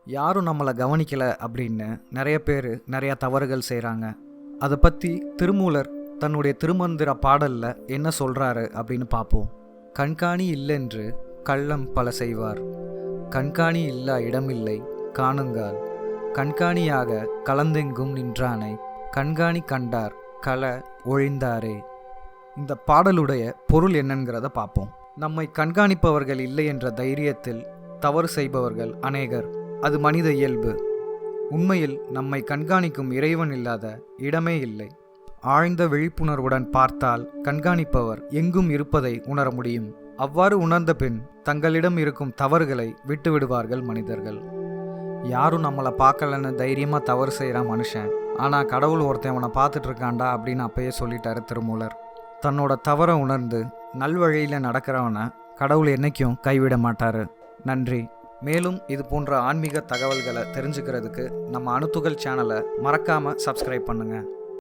யாரும் நம்மளை கவனிக்கலை அப்படின்னு நிறைய பேர் நிறையா தவறுகள் செய்கிறாங்க. அதை பற்றி திருமூலர் தன்னுடைய திருமந்திர பாடலில் என்ன சொல்கிறாரு அப்படின்னு பார்ப்போம். கண்காணி இல்லென்று கள்ளம் பல செய்வார், கண்காணி இல்லா இடமில்லை காணுங்கால், கண்காணியாக கலந்தெங்கும் நின்றானை, கண்காணி கண்டார் கள ஒழிந்தாரே. இந்த பாடலுடைய பொருள் என்னங்கிறத பார்ப்போம். நம்மை கண்காணிப்பவர்கள் இல்லை என்ற தைரியத்தில் தவறு செய்பவர்கள் அநேகர். அது மனித இயல்பு. உண்மையில் நம்மை கண்காணிக்கும் இறைவன் இல்லாத இடமே இல்லை. ஆழ்ந்த விழிப்புணர்வுடன் பார்த்தால் கண்காணிப்பவர் எங்கும் இருப்பதை உணர முடியும். அவ்வாறு உணர்ந்த பின் தங்களிடம் இருக்கும் தவறுகளை விட்டுவிடுவார்கள் மனிதர்கள். யாரும் நம்மளை பார்க்கலன்னு தைரியமாக தவறு செய்கிறான் மனுஷன். ஆனால் கடவுள் ஒருத்தன் அவனை பார்த்துட்டு இருக்காண்டா அப்படின்னு அப்பயே சொல்லிட்டாரு திருமூலர். தன்னோட தவறை உணர்ந்து நல்வழியில் நடக்கிறவனை கடவுள் என்றைக்கும் கைவிட மாட்டார். நன்றி. மேலும் இது போன்ற ஆன்மீக தகவல்களை தெரிஞ்சுக்கிறதுக்கு நம்ம அணுத்துகள் சேனலை மறக்காமல் சப்ஸ்கிரைப் பண்ணுங்கள்.